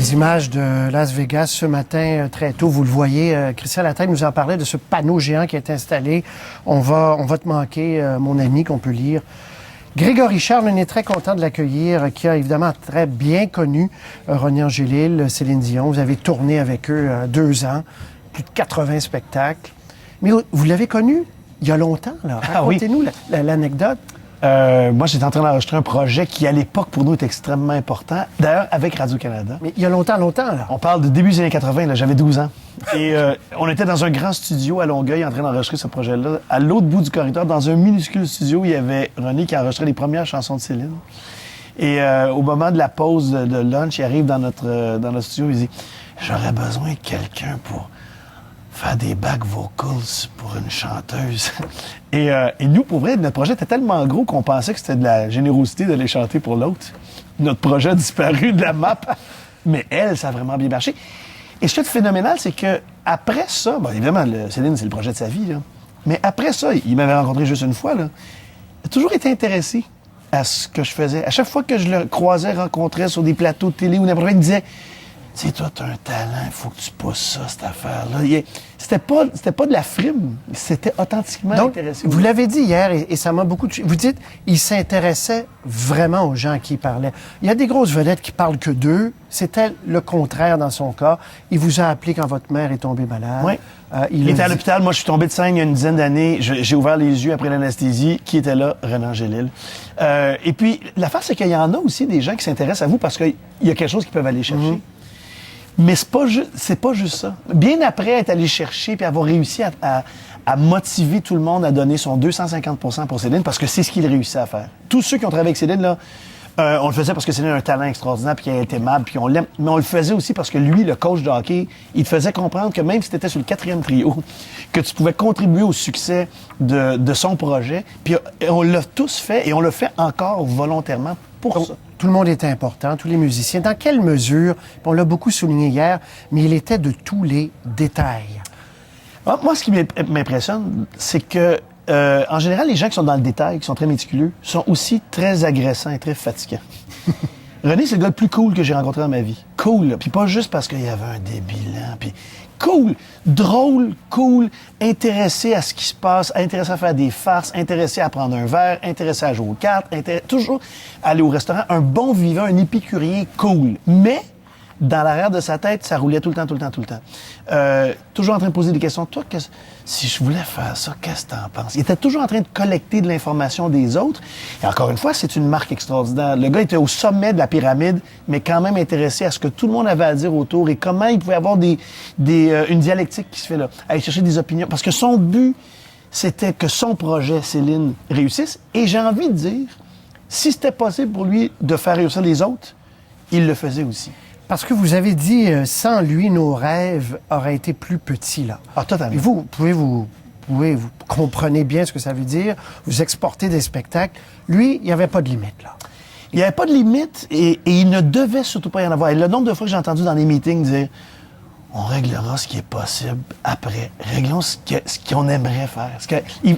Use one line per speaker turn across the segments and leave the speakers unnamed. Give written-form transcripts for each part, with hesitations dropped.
Les images de Las Vegas ce matin, très tôt, vous le voyez. Christian Latête nous en parlait de ce panneau géant qui est installé. On va te manquer, mon ami, qu'on peut lire. Grégory Charles, on est très content de l'accueillir, qui a évidemment très bien connu René Angélil, Céline Dion. Vous avez tourné avec eux 2 ans, plus de 80 spectacles. Mais vous l'avez connu il y a longtemps, là. Racontez-nous l'anecdote.
Moi, j'étais en train d'enregistrer un projet qui, à l'époque, pour nous, était extrêmement important. D'ailleurs, avec Radio-Canada.
Mais il y a longtemps, là.
On parle de début des années 80, là, j'avais 12 ans. Et on était dans un grand studio à Longueuil en train d'enregistrer ce projet-là. À l'autre bout du corridor, dans un minuscule studio, il y avait René qui enregistrait les premières chansons de Céline. Et au moment de la pause de lunch, il arrive dans notre studio, il dit « J'aurais besoin de quelqu'un pour faire des back vocals pour une chanteuse. » Et nous, pour vrai, notre projet était tellement gros qu'on pensait que c'était de la générosité d'aller chanter pour l'autre. Notre projet a disparu de la map. Mais elle, ça a vraiment bien marché. Et ce qui est phénoménal, c'est que après ça, bon, évidemment, Céline, c'est le projet de sa vie, là. Mais après ça, il m'avait rencontré juste une fois, là. Il a toujours été intéressé à ce que je faisais. À chaque fois que je le croisais, rencontrais sur des plateaux de télé ou n'importe quoi, il me disait « Tu sais, toi, t'as un talent, il faut que tu pousses ça, cette affaire-là. » C'était pas de la frime, c'était authentiquement intéressé.
Vous l'avez dit hier, et ça m'a beaucoup touché. Vous dites, il s'intéressait vraiment aux gens à qui il parlait. Il y a des grosses vedettes qui parlent que d'eux. C'était le contraire dans son cas. Il vous a appelé quand votre mère est tombée malade.
Oui. Il était à l'hôpital. Moi, je suis tombé de scène il y a une dizaine d'années. J'ai ouvert les yeux après l'anesthésie. Qui était là? René Angélil. Et puis, l'affaire, c'est qu'il y en a aussi des gens qui s'intéressent à vous parce qu'il y a quelque chose qu'ils peuvent aller chercher. Mais c'est pas juste ça. Bien après être allé chercher puis avoir réussi à motiver tout le monde à donner son 250 % pour Céline, parce que c'est ce qu'il réussit à faire. Tous ceux qui ont travaillé avec Céline, là, on le faisait parce que Céline a un talent extraordinaire puis qu'elle est aimable puis on l'aime. Mais on le faisait aussi parce que lui, le coach de hockey, il te faisait comprendre que même si tu étais sur le 4e trio, que tu pouvais contribuer au succès de son projet. Puis on l'a tous fait et on le fait encore volontairement pour ça.
Tout le monde était important, tous les musiciens. Dans quelle mesure, on l'a beaucoup souligné hier, mais il était de tous les détails.
Moi, ce qui m'impressionne, c'est que, en général, les gens qui sont dans le détail, qui sont très méticuleux, sont aussi très agressants et très fatigants. René, c'est le gars le plus cool que j'ai rencontré dans ma vie. Cool, là. Puis pas juste parce qu'il y avait un débilant, puis cool, drôle, cool, intéressé à ce qui se passe, intéressé à faire des farces, intéressé à prendre un verre, intéressé à jouer aux cartes, toujours aller au restaurant, un bon vivant, un épicurien cool. Mais dans l'arrière de sa tête, ça roulait tout le temps. Toujours en train de poser des questions. Toi, si je voulais faire ça, qu'est-ce que t'en penses? Il était toujours en train de collecter de l'information des autres. Et encore une fois, c'est une marque extraordinaire. Le gars était au sommet de la pyramide, mais quand même intéressé à ce que tout le monde avait à dire autour et comment il pouvait avoir une dialectique qui se fait là. Aller chercher des opinions. Parce que son but, c'était que son projet, Céline, réussisse. Et j'ai envie de dire, si c'était possible pour lui de faire réussir les autres, il le faisait aussi.
Parce que vous avez dit, sans lui, nos rêves auraient été plus petits, là.
Ah, totalement.
Et vous comprenez bien ce que ça veut dire. Vous exportez des spectacles. Lui, il n'y avait pas de limite, là.
Il n'y avait pas de limite et il ne devait surtout pas y en avoir. Et le nombre de fois que j'ai entendu dans les meetings dire « On réglera ce qui est possible après. Réglons ce qu'on aimerait faire. » Il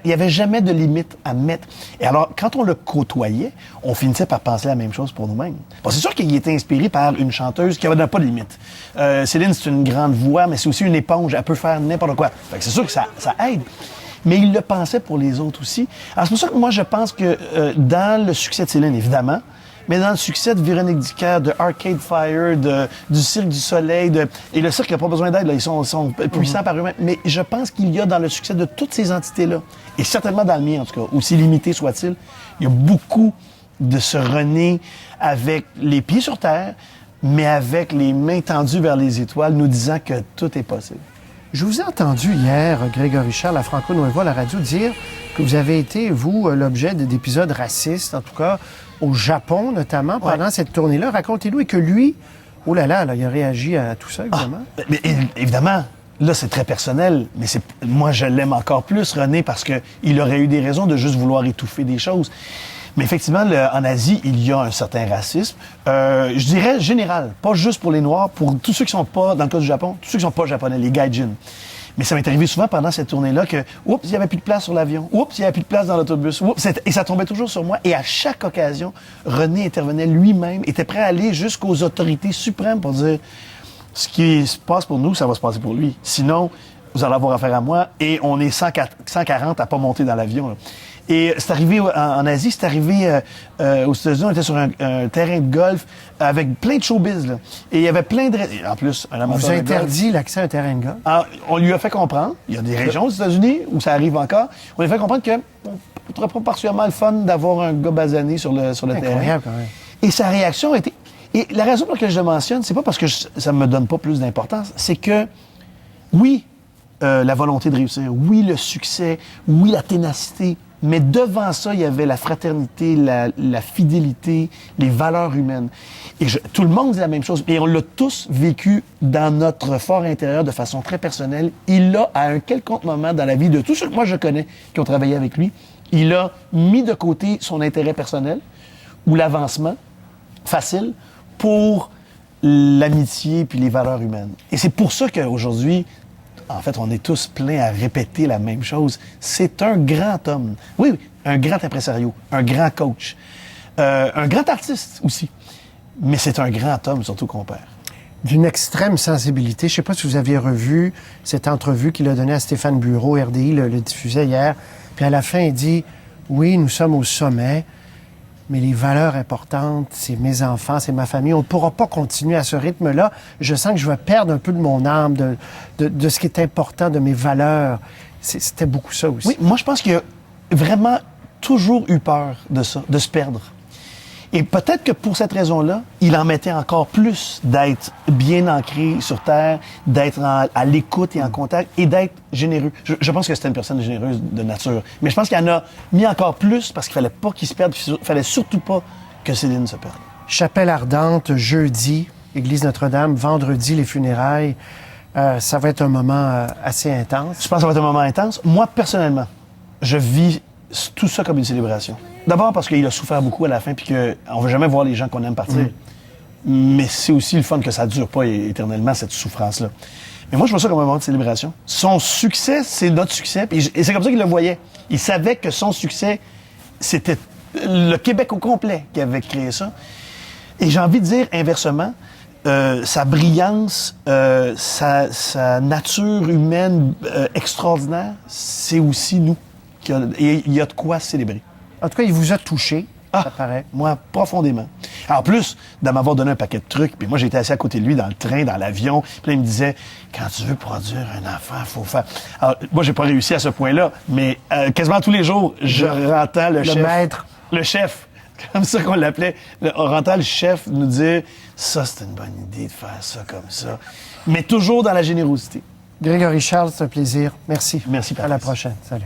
n'y avait jamais de limite à mettre. Et alors, quand on le côtoyait, on finissait par penser la même chose pour nous-mêmes. Bon, c'est sûr qu'il était inspiré par une chanteuse qui n'avait pas de limite. Céline, c'est une grande voix, mais c'est aussi une éponge. Elle peut faire n'importe quoi. Fait que c'est sûr que ça aide. Mais il le pensait pour les autres aussi. Alors, c'est pour ça que moi, je pense que dans le succès de Céline, évidemment, mais dans le succès de Véronique Dicker, de Arcade Fire, du Cirque du Soleil, et le cirque n'a pas besoin d'aide, là, ils sont puissants par eux-mêmes, mais je pense qu'il y a dans le succès de toutes ces entités-là, et certainement dans le mien en tout cas, aussi limité soit-il, il y a beaucoup de ce René avec les pieds sur terre, mais avec les mains tendues vers les étoiles, nous disant que tout est possible.
Je vous ai entendu hier, Grégory Charles, à Franco Nuevo, à la radio, dire que vous avez été, vous, l'objet d'épisodes racistes, en tout cas au Japon notamment, pendant cette tournée-là. Racontez-nous, et que lui, oh là là, il a réagi à tout ça, évidemment.
Mais évidemment, là, c'est très personnel, mais moi, je l'aime encore plus, René, parce qu'il aurait eu des raisons de juste vouloir étouffer des choses. Mais effectivement, en Asie, il y a un certain racisme. Je dirais général, pas juste pour les Noirs, pour tous ceux qui sont pas, dans le cas du Japon, tous ceux qui sont pas japonais, les gaijins. Mais ça m'est arrivé souvent pendant cette tournée-là que, oups, il n'y avait plus de place sur l'avion. Oups, il n'y avait plus de place dans l'autobus. Oups, et ça tombait toujours sur moi. Et à chaque occasion, René intervenait lui-même, était prêt à aller jusqu'aux autorités suprêmes pour dire ce qui se passe pour nous, ça va se passer pour lui. Sinon, vous allez avoir affaire à moi. Et on est 140 à pas monter dans l'avion, là. Et c'est arrivé en Asie, c'est arrivé aux États-Unis, on était sur un terrain de golf avec plein de showbiz, là. Et il y avait plein de... En plus, un
On vous
amateur de golf.
interdit l'accès à un terrain de golf.
Alors, on lui a fait comprendre, il y a des régions aux États-Unis où ça arrive encore, on lui a fait comprendre que on trouverait pas particulièrement le fun d'avoir un gars basané sur le terrain.
Incroyable, quand même.
Et sa réaction a été... Et la raison pour laquelle je le mentionne, c'est pas parce que ça me donne pas plus d'importance, c'est que, oui, la volonté de réussir, oui, le succès, oui, la ténacité, mais devant ça, il y avait la fraternité, la fidélité, les valeurs humaines. Et tout le monde dit la même chose. Et on l'a tous vécu dans notre fort intérieur de façon très personnelle. Il a, à un quelconque moment dans la vie de tous ceux que moi je connais qui ont travaillé avec lui, il a mis de côté son intérêt personnel ou l'avancement facile pour l'amitié puis les valeurs humaines. Et c'est pour ça qu'aujourd'hui, en fait, on est tous pleins à répéter la même chose. C'est un grand homme. Oui, un grand impresario, un grand coach, un grand artiste aussi. Mais c'est un grand homme, surtout qu'on perd.
D'une extrême sensibilité. Je ne sais pas si vous aviez revu cette entrevue qu'il a donnée à Stéphane Bureau, RDI le diffusait hier. Puis à la fin, il dit, oui, nous sommes au sommet, mais les valeurs importantes, c'est mes enfants, c'est ma famille. On ne pourra pas continuer à ce rythme-là. Je sens que je vais perdre un peu de mon âme, de ce qui est important, de mes valeurs. C'était beaucoup ça aussi.
Oui, moi, je pense qu'il a vraiment toujours eu peur de ça, de se perdre. Et peut-être que pour cette raison-là, il en mettait encore plus d'être bien ancré sur Terre, d'être à l'écoute et en contact et d'être généreux. Je pense que c'était une personne généreuse de nature. Mais je pense qu'il en a mis encore plus parce qu'il fallait pas qu'il se perde. Il fallait surtout pas que Céline se perde.
Chapelle ardente, jeudi, Église Notre-Dame, vendredi, les funérailles. Ça va être un moment assez intense.
Je pense que ça va être un moment intense. Moi, personnellement, je vis tout ça comme une célébration. D'abord parce qu'il a souffert beaucoup à la fin puis qu'on veut jamais voir les gens qu'on aime partir. Mais c'est aussi le fun que ça dure pas éternellement, cette souffrance-là. Mais moi, je vois ça comme un moment de célébration. Son succès, c'est notre succès. Et c'est comme ça qu'il le voyait. Il savait que son succès, c'était le Québec au complet qui avait créé ça. Et j'ai envie de dire, inversement, sa brillance, sa nature humaine extraordinaire, c'est aussi nous. Et il y a de quoi célébrer.
En tout cas, il vous a touché, ça paraît.
Moi, profondément. En plus de m'avoir donné un paquet de trucs, puis moi, j'étais assis à côté de lui dans le train, dans l'avion, puis là, il me disait, quand tu veux produire un enfant, il faut faire... Alors, moi, j'ai pas réussi à ce point-là, mais quasiment tous les jours, je entends le chef...
maître.
Le chef, comme ça qu'on l'appelait. On entend le chef nous dire, ça, c'est une bonne idée de faire ça comme ça. Mais toujours dans la générosité.
Grégory Charles, c'est un plaisir. Merci.
Merci, Patrice.
À la prochaine. Salut.